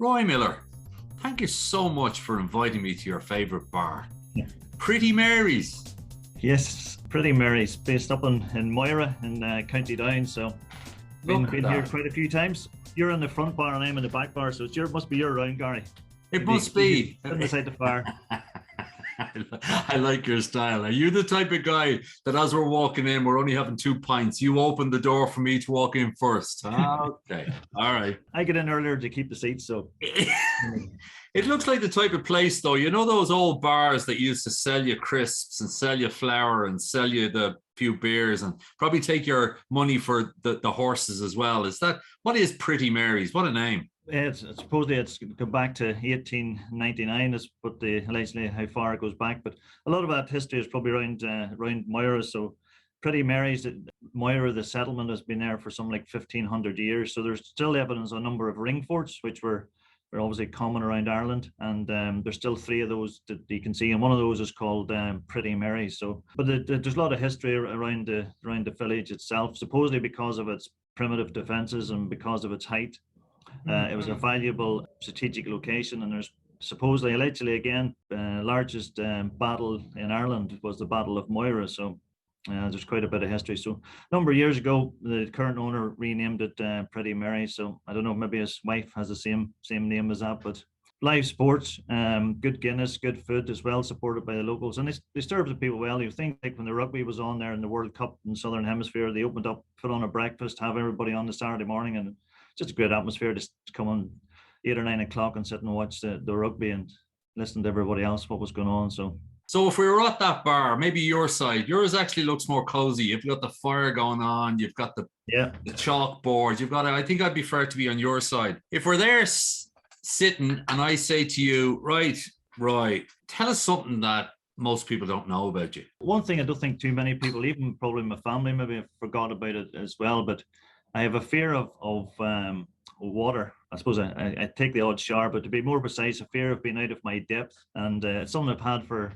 Roy Millar, thank you so much for inviting me to your favourite bar, Pretty Mary's. Yes, Pretty Mary's, based up in Moira in County Down. So been here quite a few times. You're in the front bar and I'm in the back bar, so must be your round, Garry. It must be. Sitting beside the fire. I like your style. Are you the type of guy that as we're walking in, we're only having 2 pints, you open the door for me to walk in first? Okay. All right. I get in earlier to keep the seats, so. It looks like the type of place, though, you know those old bars that used to sell you crisps and sell you flour and sell you the few beers and probably take your money for the horses as well. What is Pretty Mary's? What a name. Supposedly it's come back to 1899 is what allegedly how far it goes back, but a lot of that history is probably around Moira. So Pretty Mary's, Moira, the settlement has been there for something like 1500 years. So there's still evidence of a number of ring forts, which were obviously common around Ireland, and there's still 3 of those that you can see, and one of those is called Pretty Mary's. So, but there's a lot of history around the village itself, supposedly because of its primitive defences and because of its height. It was a valuable strategic location, and there's supposedly, allegedly again, largest battle in Ireland was the Battle of Moira. So there's quite a bit of history. So a number of years ago, the current owner renamed it Pretty Mary. So I don't know, maybe his wife has the same name as that, but live sports, good Guinness, good food as well, supported by the locals. And they serve the people well. You think like when the rugby was on there in the World Cup in the Southern Hemisphere, they opened up, put on a breakfast, have everybody on the Saturday morning, and just a great atmosphere to come on 8 or 9 o'clock and sit and watch the rugby and listen to everybody else, what was going on. So if we were at that bar, maybe your side, yours actually looks more cozy. You've got the fire going on. You've got the chalkboard. You've got. I think I'd be fair to be on your side. If we're there sitting and I say to you, right, Roy, tell us something that most people don't know about you. One thing I don't think too many people, even probably my family, maybe have forgot about it as well, but I have a fear of water. I suppose I take the odd shower, but to be more precise, a fear of being out of my depth. And it's something I've had for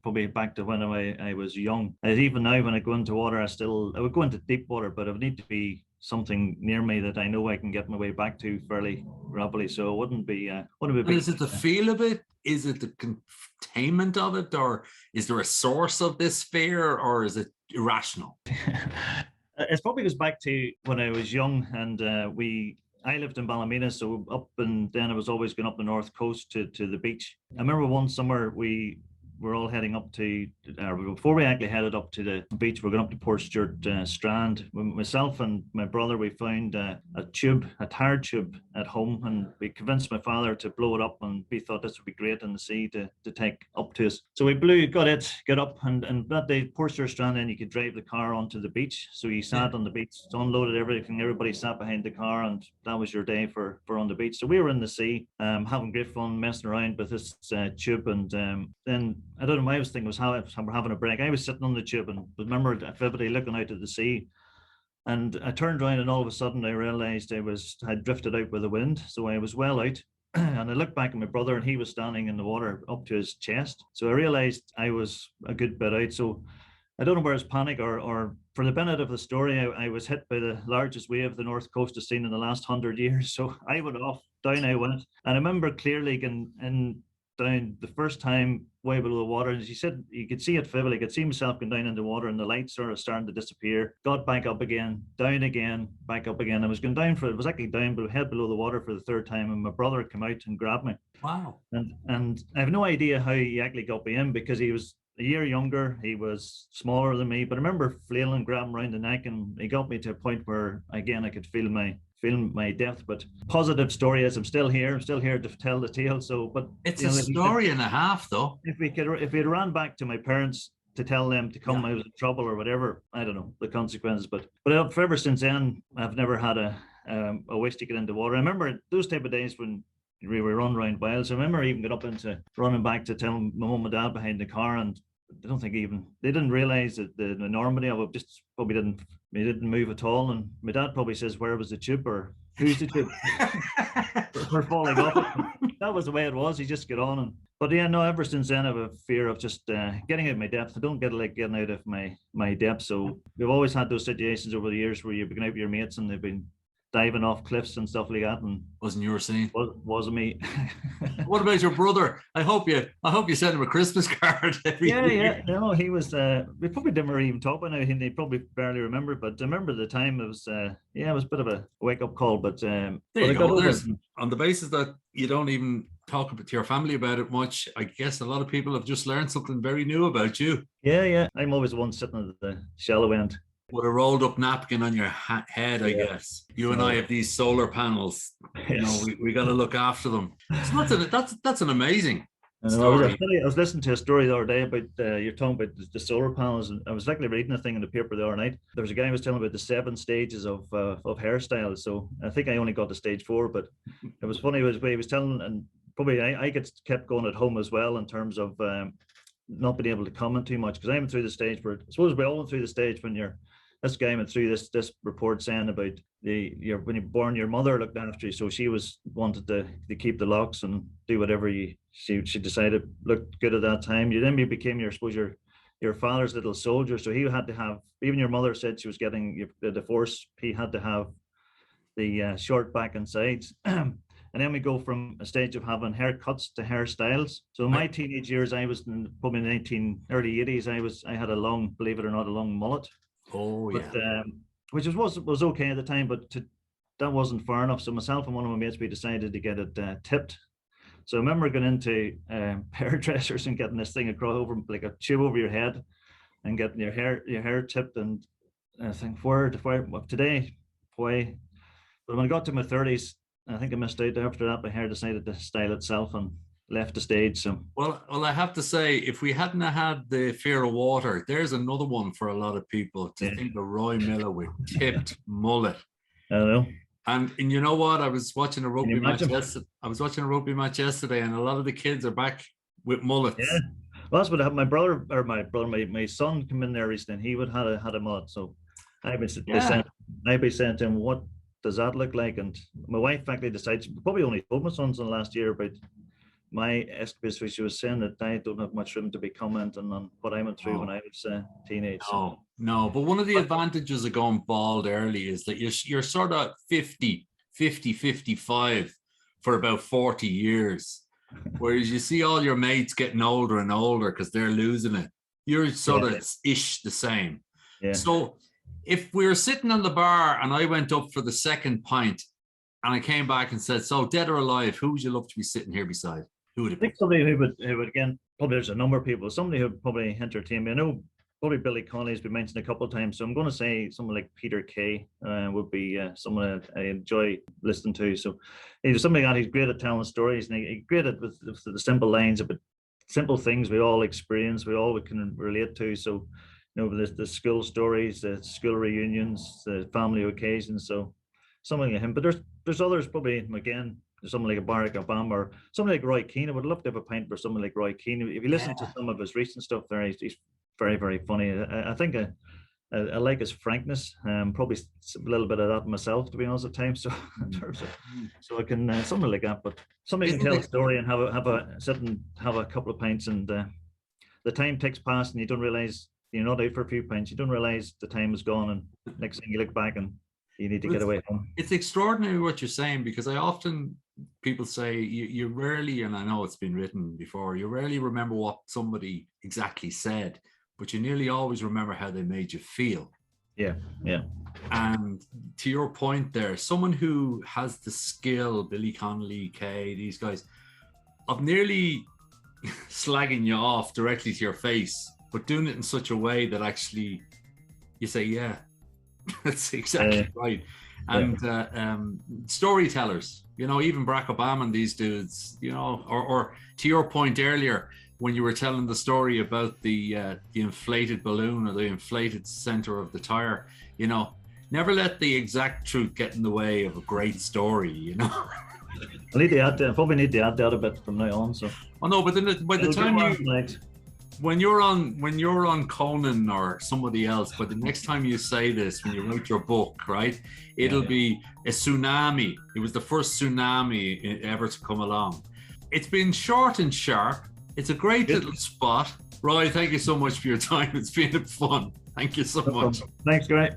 probably back to when I was young. Even now, when I go into water, I would go into deep water, but it would need to be something near me that I know I can get my way back to fairly rapidly. So it wouldn't be. Is it the feel of it? Is it the containment of it, or is there a source of this fear, or is it irrational? It probably goes back to when I was young, and I lived in Ballymena, so up, and then I was always going up the north coast to the beach. I remember one summer we were all heading up to, before we actually headed up to the beach, we're going up to Portstewart Strand. Myself and my brother, we found a tire tube at home, and we convinced my father to blow it up, and we thought this would be great in the sea to take up to us. So we got up, and that day, Portstewart Strand, then you could drive the car onto the beach. So you sat on the beach, unloaded everything, everybody sat behind the car, and that was your day for on the beach. So we were in the sea, having great fun, messing around with this tube, and then I don't know, my thinking was how we're having a break. I was sitting on the tube and remember vividly looking out at the sea. And I turned around and all of a sudden I realized had drifted out with the wind. So I was well out. And I looked back at my brother and he was standing in the water up to his chest. So I realized I was a good bit out. So I don't know where it's panic or for the benefit of the story, I was hit by the largest wave the North Coast has seen in the last 100 years. So I went off, down I went. And I remember clearly down the first time way below the water, and as you said, you could see it vividly. I could see myself going down in the water and the lights sort of starting to disappear. Got back up again, down again, back up again. I was going down it was actually down but head below the water for the 3rd time, and my brother came out and grabbed me. Wow. And I have no idea how he actually got me in, because he was a year younger, he was smaller than me, but I remember flailing, grabbing around the neck, and he got me to a point where again I could feel my depth. But positive story is I'm still here to tell the tale. So, but it's a story and a half, though. If we had ran back to my parents to tell them to come, I was in trouble or whatever, I don't know the consequences. But ever since then, I've never had a wish to get into water. I remember those type of days when we were running around wild. So I remember even got up into running back to tell my mum and dad behind the car, and I don't think they didn't realize that the enormity of it. Just probably didn't move at all. And my dad probably says, "Where was the tube?" or "Who's the tube?" We're falling off it. That was the way it was. You just get on. But yeah, no, ever since then I have a fear of just getting out of my depth. I don't like getting out of my depth. So we've always had those situations over the years where you've been out with your mates and they've been diving off cliffs and stuff like that. And wasn't your scene? Wasn't me. What about your brother? I hope you sent him a Christmas card every year. Yeah. No, he was. We probably didn't really even talk about it. He probably barely remember, but I remember the time. It was. It was a bit of a wake up call. But there you go. On the basis that you don't even talk to your family about it much, I guess a lot of people have just learned something very new about you. Yeah. I'm always the one sitting at the shallow end. With a rolled up napkin on your head, I guess. You and I have these solar panels. Yes. You know, we got to look after them. So that's an amazing story. I was listening to a story the other day about you're talking about the solar panels, and I was actually reading a thing in the paper the other night. There was a guy who was telling about the 7 stages of hairstyles. So I think I only got to stage 4, but it was funny. He was telling, and probably I kept going at home as well in terms of not being able to comment too much, because I went through the stage where, I suppose we all went through the stage when this guy went through this report saying about when you're born, your mother looked after you, so she wanted to keep the locks and do whatever she decided looked good at that time. You became your father's little soldier, so he had to have, even your mother said she was getting the divorce, he had to have the short back and sides. And then we go from a stage of having haircuts to hairstyles. So in my teenage years, I was probably in the early 80s, I had a long, believe it or not, a long mullet. Oh, yeah. But, which was okay at the time, but that wasn't far enough. So myself and one of my mates, we decided to get it tipped. So I remember going into hairdressers and getting this thing across over, like a tube over your head, and getting your hair tipped. And I think today, boy. But when I got to my 30s, I think I missed out after that. My hair decided to style itself and left the stage. So well, I have to say, if we hadn't had the fear of water, there's another one for a lot of people to think of Roy Millar with tipped mullet. I know. And you know what? I was watching a rugby match yesterday, and a lot of the kids are back with mullets. Yeah, well, that's what happened. My son came in there recently, and he had a mullet. So I'd be saying to him, what does that look like? And my wife actually decides, probably only told my sons in the last year about my escapades, which she was saying that I don't have much room to be commenting on what I went through when I was a teenage. No, but one of the advantages of going bald early is that you're sort of 50, 55 for about 40 years. Whereas you see all your mates getting older and older because they're losing it. You're sort of ish the same. Yeah. So if we were sitting on the bar and I went up for the second pint and I came back and said, so dead or alive, who would you love to be sitting here beside? Who would it be? I think somebody who would again, probably there's a number of people, somebody who would probably entertain me. I know probably Billy Connolly has been mentioned a couple of times, so I'm going to say someone like Peter Kay would be someone I enjoy listening to. So he's somebody that he's great at telling stories, and he's great at with the simple lines about simple things we all experience, we all can relate to. So the school stories, the school reunions, the family occasions. So something like him. But there's others probably, again, someone like a Barack Obama or someone like Roy Keane. I would love to have a pint for someone like Roy Keane. If you listen to some of his recent stuff there, he's very, very funny. I think I like his frankness. Probably a little bit of that myself, to be honest, at times. So in terms of, so I can something like that. But somebody can tell a story and sit and have a couple of pints, and the time ticks past, and you don't realize you're not out for a few pints. You don't realize the time is gone, and next thing you look back and you need to get away home. It's extraordinary what you're saying, because people say you rarely, and I know it's been written before, you rarely remember what somebody exactly said, but you nearly always remember how they made you feel. Yeah. And to your point there, someone who has the skill, Billy Connolly, Kay, these guys, of nearly slagging you off directly to your face, but doing it in such a way that actually you say, yeah, that's exactly right. And storytellers, even Barack Obama and these dudes, or to your point earlier, when you were telling the story about the inflated balloon or the inflated center of the tire, never let the exact truth get in the way of a great story, I need to add that. I probably need to add that a bit from now on. So. Oh no, but then by the time when you're on Conan or somebody else, but the next time you say this, when you write your book, right, it'll be a tsunami. It was the first tsunami ever to come along. It's been short and sharp. It's a great little spot. Roy, thank you so much for your time. It's been fun. Thank you so much. Thanks, Garry.